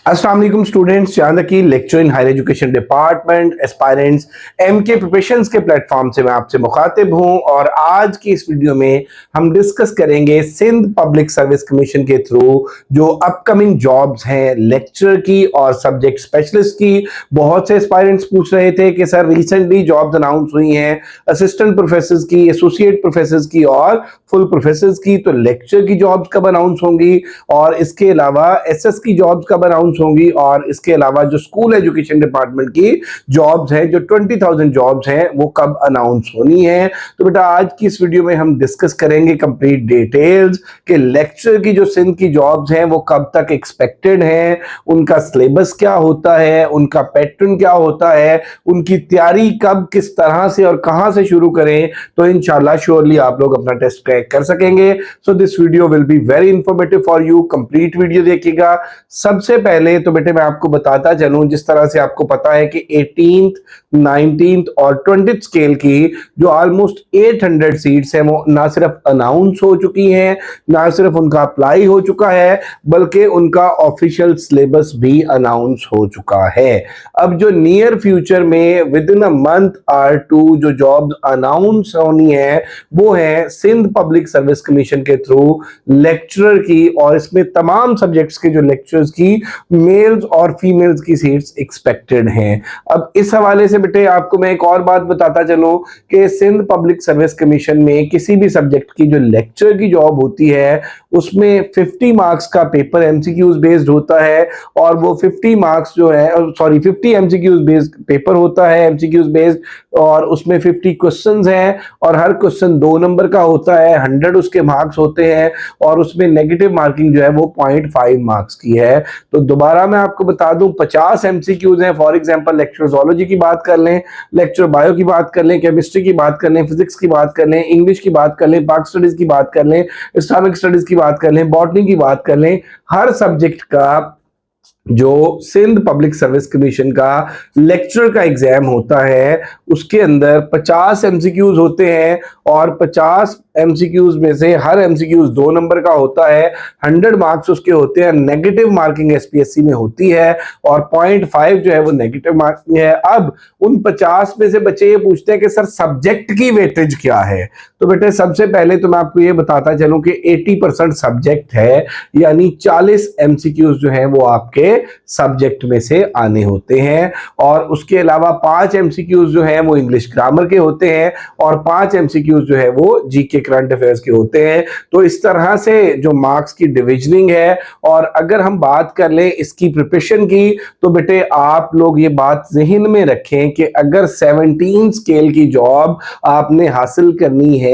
अस्सलाम वालेकुम स्टूडेंट्स, यहाँ तक कि lecture in higher education department aspirants MK preparations के प्लेटफॉर्म से मैं आपसे मुखातिब हूँ। और आज की इस वीडियो में हम डिस्कस करेंगे सिंध पब्लिक सर्विस कमीशन के थ्रू जो अपकमिंग जॉब्स हैं लेक्चर की और सब्जेक्ट स्पेशलिस्ट की। बहुत से एस्पायरेंट्स पूछ रहे थे कि सर रिसेंटली जॉब्स अनाउंस हुई हैं असिस्टेंट प्रोफेसर की, एसोसिएट प्रोफेसर की और फुल प्रोफेसर की, तो लेक्चर की जॉब्स कब अनाउंस होंगी और इसके अलावा एसएस की जॉब्स कब अनाउंस होंगी और इसके अलावा जो स्कूल एजुकेशन डिपार्टमेंट की जॉब्स हैं जो 20,000 जॉब्स हैं वो कब अनाउंस होनी है। तो बेटा आज की इस वीडियो में हम डिस्कस करेंगे कंप्लीट डिटेल्स कि लेक्चर की जो सिंध की जॉब्स हैं वो कब तक एक्सपेक्टेड हैं, उनका सिलेबस क्या होता है, उनका पैटर्न क्या होता है, उनकी तैयारी कब किस तरह से और कहां से शुरू करें, तो इंशाल्लाह श्योरली आप लोग अपना टेस्ट क्रैक कर सकेंगे। So this video will be very informative for you, complete video देखिएगा। सबसे पहले तो बेटे मैं आपको बताता चलूं, जिस तरह से आपको पता है कि 18th, 19th और 20th स्केल की जो ऑलमोस्ट 800 सीट्स हैं वो ना सिर्फ अनाउंस हो चुकी हैं, ना सिर्फ उनका अप्लाई हो चुका है, बल्कि उनका ऑफिशियल सिलेबस भी अनाउंस हो चुका है। अब जो नियर फ्यूचर में विद इन अ मंथ और टू जो जॉब अनाउंस होनी है वो है सिंध पब्लिक सर्विस कमीशन के थ्रू लेक्चरर की, और इसमें तमाम सब्जेक्ट्स के जो लेक्चर्स की मेल्स और फीमेल्स की सीट्स एक्सपेक्टेड हैं। अब इस हवाले से बेटे आपको मैं एक और बात बताता चलूं कि सिंध पब्लिक सर्विस कमीशन में किसी भी सब्जेक्ट की जो लेक्चर की जॉब होती है उसमें 50 मार्क्स का पेपर एमसीक्यूज बेस्ड होता है, और वो 50 मार्क्स जो है 50 एमसीक्यूज बेस्ड पेपर होता है, एमसीक्यूज बेस्ड, और उसमें 50 क्वेश्चंस हैं और हर क्वेश्चन 2 नंबर का होता है, 100 उसके मार्क्स होते हैं और उसमें नेगेटिव मार्किंग जो है वो 0.5 मार्क्स की है। तो दोबारा मैं आपको बता दूं 50 एमसीक्यूज हैं। फॉर एग्जांपल लेक्चर जोलॉजी की बात कर लें, लेक्चर बायो की बात कर लें, केमिस्ट्री की बात कर लें, फिजिक्स की बात कर लें, इंग्लिश की बात कर लें, पाक स्टडीज की बात कर लें, इस्लामिक स्टडीज की बात कर लें, बॉटनी की बात कर लें, हर सब्जेक्ट का जो सिंध पब्लिक सर्विस कमीशन का लेक्चर का एग्जाम होता है उसके अंदर 50 एमसीक्यूज होते हैं, और 50 एमसीक्यूज में से हर एमसीक्यूज 2 नंबर का होता है, 100 मार्क्स उसके होते हैं, नेगेटिव मार्किंग एसपीएससी में होती है और 0.5 जो है वो नेगेटिव मार्किंग है। अब उन 50 में से बच्चे ये पूछते हैं कि सर सब्जेक्ट की वेटेज क्या है। तो बेटे सबसे पहले तो मैं आपको ये बताता चलूं कि 80% सब्जेक्ट है, यानी 40 एमसीक्यूज जो है वो आपके सब्जेक्ट में से आने होते हैं, और उसके अलावा 5 एमसीक्यूज जो है वो इंग्लिश ग्रामर के होते हैं और 5 एमसीक्यूज जो है वो जीके करंट अफेयर्स के होते हैं। तो इस तरह से जो मार्क्स की डिविजनिंग है, और अगर हम बात कर लें इसकी प्रिपरेशन की, तो बेटे आप लोग ये बात जहन में रखें कि अगर 17 स्केल की जॉब आपने हासिल करनी है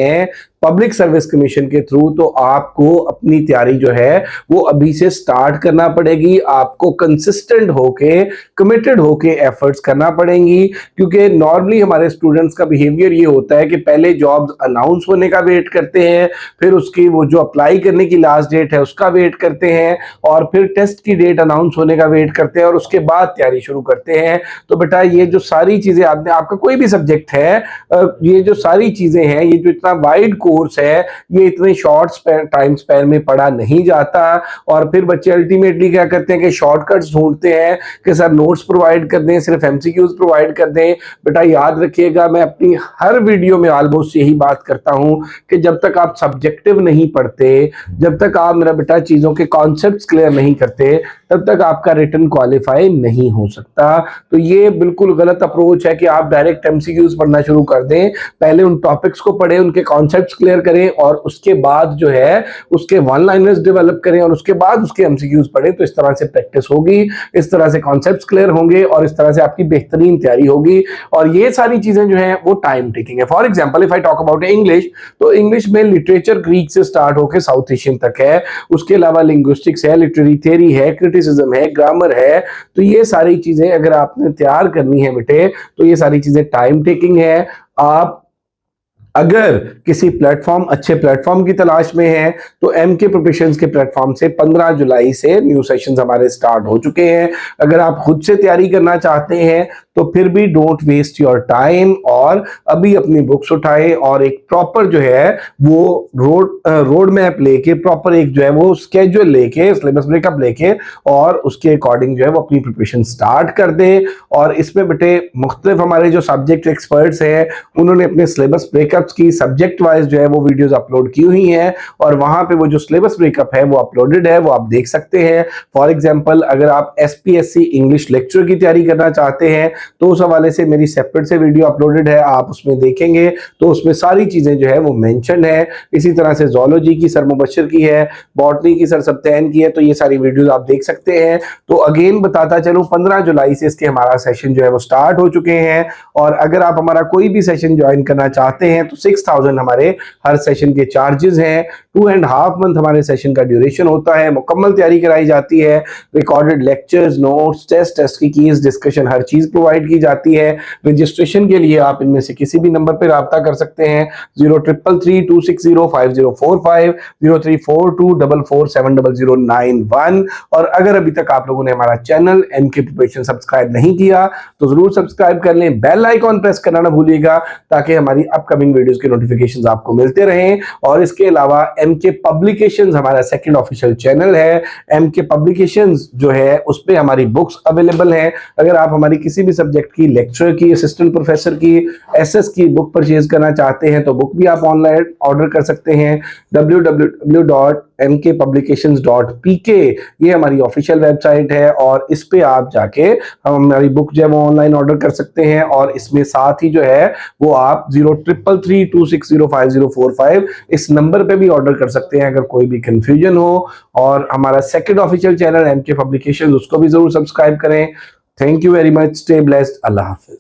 पब्लिक सर्विस कमीशन के थ्रू, तो आपको अपनी तैयारी जो है वो अभी से स्टार्ट करना पड़ेगी। आपको कंसिस्टेंट होके कमिटेड होके एफर्ट्स करना पड़ेंगी, क्योंकि नॉर्मली हमारे स्टूडेंट्स का बिहेवियर ये होता है कि पहले जॉब्स अनाउंस होने का वेट करते हैं, फिर उसकी वो जो अप्लाई करने की लास्ट डेट है उसका वेट करते हैं, और फिर टेस्ट की डेट अनाउंस होने का वेट करते हैं, और उसके बाद तैयारी शुरू करते हैं। तो बेटा ये जो सारी चीजें आपने, आपका कोई भी सब्जेक्ट है, ये जो सारी चीजें हैं, ये जो इतना वाइड कोर्स है, ये इतने शॉर्ट टाइम स्पैन में पढ़ा नहीं जाता, और फिर बच्चे अल्टीमेटली क्या करते हैं कि शॉर्टकट्स ढूंढते हैं कि सर नोट्स प्रोवाइड कर दें, सिर्फ एमसीक्यूज प्रोवाइड कर दें। बेटा याद रखिएगा, मैं अपनी हर वीडियो में ऑलमोस्ट यही बात करता हूं कि जब तक आप सब्जेक्टिव नहीं पढ़ते, जब तक आप मेरा बेटा चीजों के कॉन्सेप्ट्स क्लियर नहीं करते, तब तक आपका रिटन क्वालिफाई नहीं हो सकता। तो ये बिल्कुल गलत अप्रोच है कि आप डायरेक्ट एमसीक्यूज पढ़ना शुरू कर दें। पहले उन टॉपिक्स को पढ़ें, उनके कॉन्सेप्ट्स क्लियर करें, और उसके बाद जो है उसके वन लाइनर्स डेवलप करें, और उसके बाद उसके एमसीक्यूज पढ़ें। तो इस तरह से प्रैक्टिस होगी, इस तरह से कॉन्सेप्ट्स क्लियर होंगे, और इस तरह से आपकी बेहतरीन तैयारी होगी। और ये सारी चीजें जो है वो टाइम टेकिंग है। For example if I talk about English, तो इंग्लिश में लिटरेचर ग्रीक से स्टार्ट होकर साउथ एशियन तक है, उसके अलावा लिंग्विस्टिक्स है, लिटरेरी थ्योरी है, क्रिटिसिज्म है, ग्रामर है। तो ये सारी चीजें अगर आपने तैयार करनी है बेटे, तो ये सारी चीजें टाइम टेकिंग है। आप अगर किसी प्लेटफॉर्म अच्छे प्लेटफॉर्म की तलाश में है तो एमके प्रिपरेशंस के प्लेटफॉर्म से 15 जुलाई से न्यू सेशंस हमारे स्टार्ट हो चुके हैं। अगर आप खुद से तैयारी करना चाहते हैं तो फिर भी डोंट वेस्ट योर टाइम और अभी अपनी बुक्स उठाएं और एक प्रॉपर जो है वो रोड मैप लेके, प्रॉपर एक जो है वो स्केड्यूल लेके, सिलेबस ब्रेकअप लेके और उसके अकॉर्डिंग जो है वो अपनी प्रिपरेशन स्टार्ट कर दें। और इसमें बेटे मुख्तलिफ हमारे जो सब्जेक्ट एक्सपर्ट्स हैं उन्होंने अपने सिलेबस ब्रेकअप्स की सब्जेक्ट वाइज जो है वो वीडियोस अपलोड की हुई हैं और वहां पे वो जो सिलेबस ब्रेकअप है वो अपलोडेड है, वो आप देख सकते हैं। फॉर एग्जांपल अगर आप एसपीएससी इंग्लिश लेक्चर की तैयारी करना चाहते हैं तो उस हवाले से मेरी सेपरेट से वीडियो अपलोडेड है, आप उसमें देखेंगे तो उसमें सारी चीजें जो है वो मेंशन है। इसी तरह से जोलॉजी की सर मुबशर की है, बॉटनी की सर सब्तैन की है, तो ये सारी वीडियोस आप देख सकते हैं। तो अगेन बताता चलूं 15 जुलाई से इसके हमारा सेशन जो है वो स्टार्ट हो चुके हैं और अगर आप हमारा कोई भी सेशन ज्वाइन करना चाहते हैं तो 6000 हमारे हर सेशन के चार्जेस हैं। 2.5 मंथ हमारे सेशन का ड्यूरेशन होता है, मुकम्मल तैयारी कराई जाती है, रिकॉर्डेड लेक्चर्स, नोट्स, टेस्ट की कीज, डिस्कशन, हर चीज प्रोवाइड की जाती है। रजिस्ट्रेशन के लिए आप इनमें से किसी भी नंबर पर राब्ता कर सकते हैं 0333260545, 0342447091। और अगर अभी तक आप लोगों ने हमारा चैनल एमके प्रिपरेशन सब्सक्राइब नहीं किया तो जरूर सब्सक्राइब कर लें, बेल आइकॉन प्रेस करना ना भूलिएगा ताकि हमारी अपकमिंग वीडियोस के नोटिफिकेशंस आपको मिलते रहें। और इसके अलावा एमके पब्लिकेशंस हमारा सेकंड ऑफिशियल चैनल है। एमके पब्लिकेशंस जो है उस पे हमारी बुक्स अवेलेबल हैं। अगर आप हमारी किसी भी सब्जेक्ट की, लेक्चर की, असिस्टेंट प्रोफेसर की, एसएस की बुक परचेज करना चाहते हैं तो बुक भी आप ऑनलाइन ऑर्डर कर सकते हैं। www.mkpublications.pk ये हमारी ऑफिशियल वेबसाइट है और इस पे आप जाके हमारी बुक जो है वो ऑनलाइन ऑर्डर कर सकते हैं। और इसमें साथ ही जो है वो आप 0333260545 इस नंबर पे भी ऑर्डर कर सकते हैं अगर कोई भी कंफ्यूजन हो। और हमारा second official channel MK publications उसको भी जरूर सब्सक्राइब करें। Thank you very much, stay blessed, अल्लाह हाफिज।